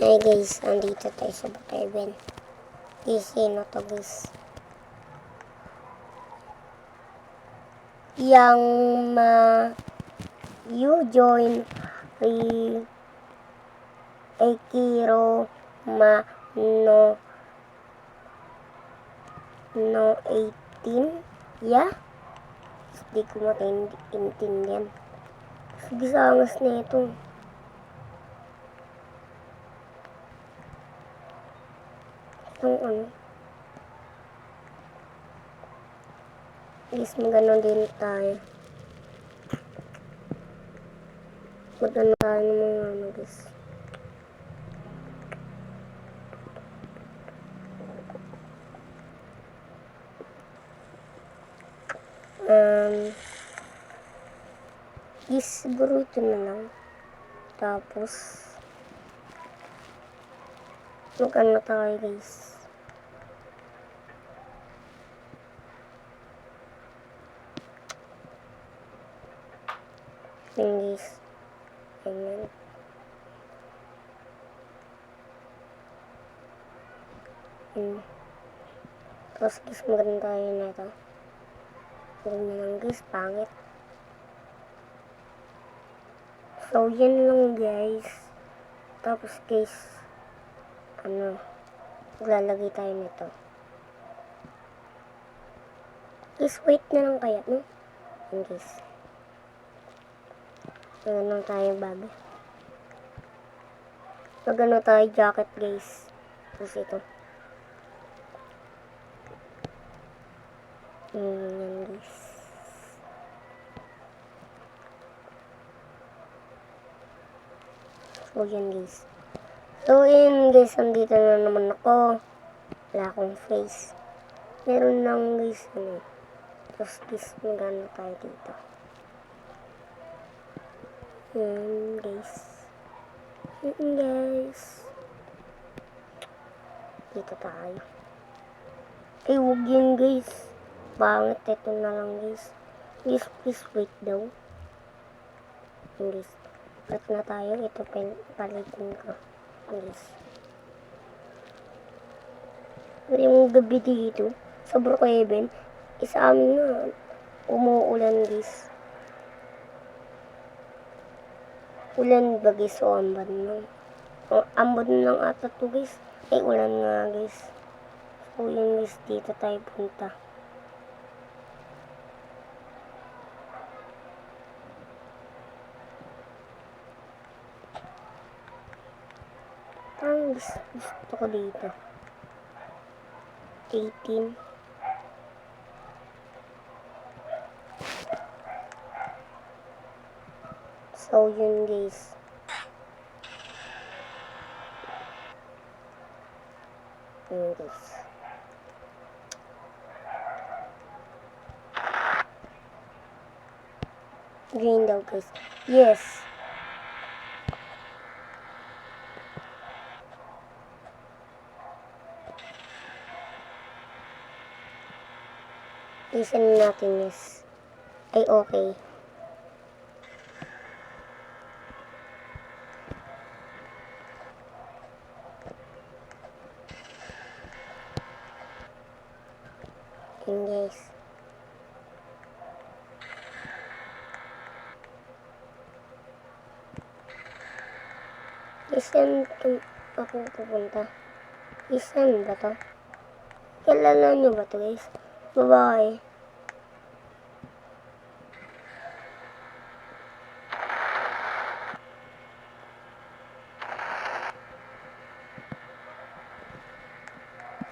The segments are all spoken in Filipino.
Hey guys, andito tayo sa Bataybin. Easy na to guys. Yang you join Ekiro ma no 18 Hindi ko maintindihan. Sige sa angas na ito. Guys, magano din tayo. Magano tayo ng mga guys. Guys, siguro ito na lang. Tapos, magano tayo guys. Guys. Ayan. Tapos guys, maganda tayo na ito. Ganyan lang guys, pangit. So, yan lang guys. Tapos guys, maglalagay tayo nito. Guys, wait na lang kaya, no? Yan guys. Magano tayo bago. Magano tayo jacket guys. Tapos ito. Yan guys. So yan guys. So yan guys, andito na naman ako. Wala akong face. Meron lang guys. Tapos guys, magano tayo dito. Yan guys. Yan guys. Dito tayo. Ay, huwag yan guys. Bangit, ito na lang guys. Guys, please wait daw. Yan guys. Palit na tayo. Ito palitin ko. Guys. Yung gabi dito, sa Brookhaven, isa amin na umuulan guys. Ulan ba guys o ambon lang? Ambon lang ata to guys. Ay, ulan nga guys. So yun guys, dito tayo punta. Ang gusto ko dito. 18. So yun guys. Yun guys. Green daw guys. Yes. Listen natin yes. Ay okay. Yun guys. Isan ako pupunta. Isan ba to? Kilala nyo ba to guys? Babae.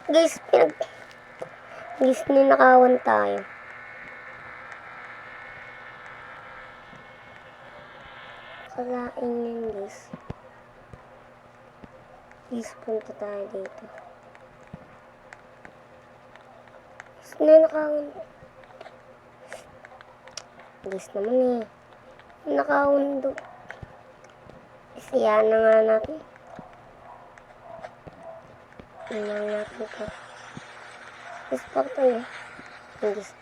Guys, guys, ninakawan tayo. Kalain yan guys. Guys, punta tayo dito. Guys, ninakawan. Guys naman eh. Ninakawan do. Isiyan na nga natin. Tingnan natin ito. Guys, pag tayo. Guys,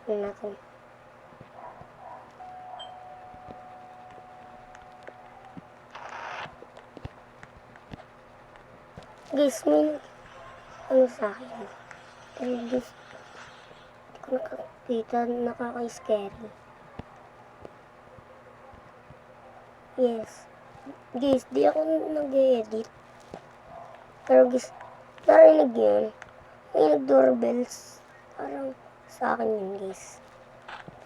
tingnan natin. Guys, may ano sa akin. Pero guys, hindi ko nakakita, nakaka-scary. Yes. Guys, di ako nag-edit. Pero guys, narinig yun. May nag-doorbells. Parang sa akin yun, guys.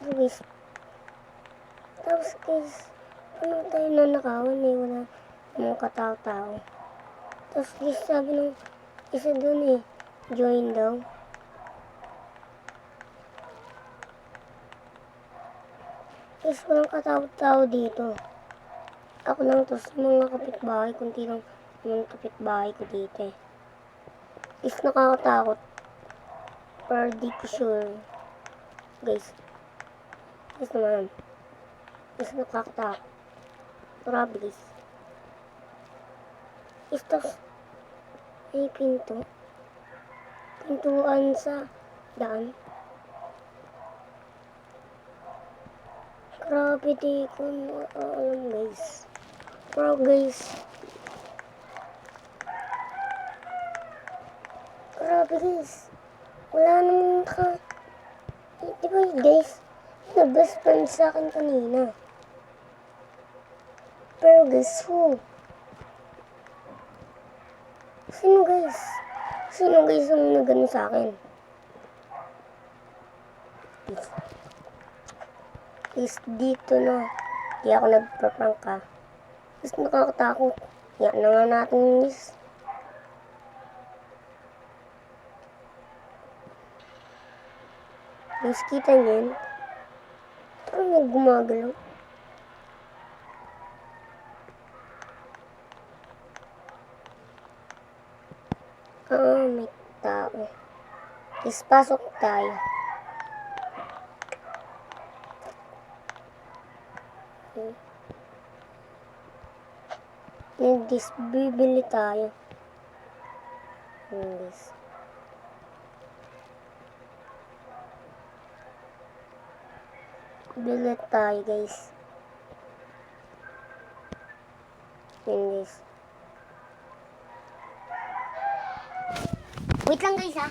Pero guys, tapos guys, ano tayo nanakawan eh, wala mga katao-tao. Tapos guys, sabi ng isa dun eh, join daw. Guys, walang katao-tao dito. Ako lang to sa mga kapitbahay, kunti lang yung kapitbahay ko dito eh. Guys, nakakatakot. Pero di ko sure. Guys. Guys naman. Guys, nakakatakot. Grabe guys. Guys, tapos may pinto. Pintuan sa daan. Grabe di ko alam guys. Pero guys. Grabe guys. Wala namang diba guys, na best friend sa akin kanina. Pero guys, who? Sino guys? Sino guys ang nagano sa akin? Guys, dito na. Di ako nagpa-prank ka. Guys, nakakatakot. Yan na nga natin guys. Guys, kita niyo yun? Parang nag-gumagalaw. May tao. Guys, pasok tayo. Guys, bibili tayo. Guys. Bili tayo guys. Guys. Wait lang guys ha.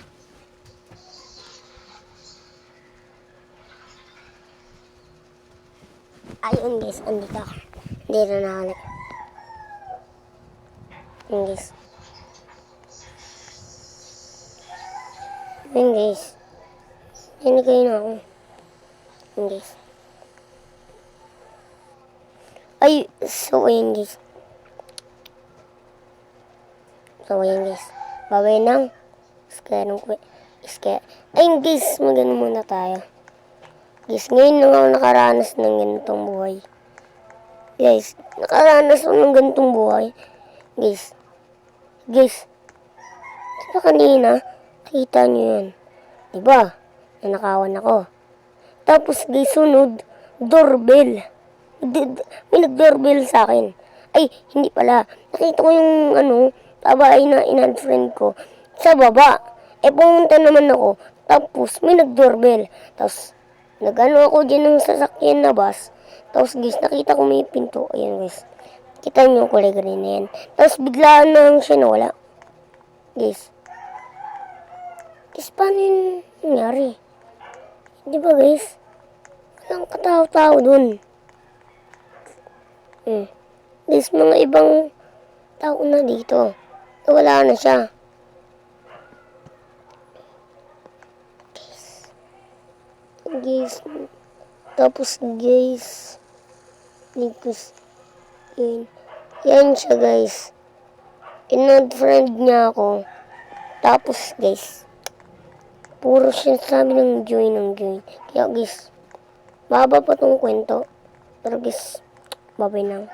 Ayun guys, andito ako. Hindi na nakalik. Ayun guys. Ayun guys. Hindi kayo na ako. Ayun guys. Ay, so ayun guys. So ayun guys. Babay nang. Ayun guys, magano muna tayo. Guys, ngayon lang ako nakaranas ng ganitong buhay. Guys, nakaranas ako ng ganitong buhay. Guys. Diba kanina, kita nyo yun. Diba? Nanakawan ako. Tapos guys, sunod, doorbell. May nag-doorbell sa akin. Ay, hindi pala. Nakita ko yung babae na in-friend ko sa baba. Pumunta naman ako. Tapos, may nag-doorbell. Tapos, ako dyan ng sasakyan na bus. Tapos guys, nakita ko may pinto. Ayan guys. Kita nyo yung kulay green na yan. Tapos biglaan na siya nawala. Guys. Guys, paano yung nangyari? Di ba guys? Walang katao-tao dun. Guys, mga ibang tao na dito. Wala na siya. Guys, tapos guys, yan siya guys, in-friend niya ako. Tapos guys, puro siya sabi ng join. Kaya guys, baba pa tong kwento. Pero guys, babay na.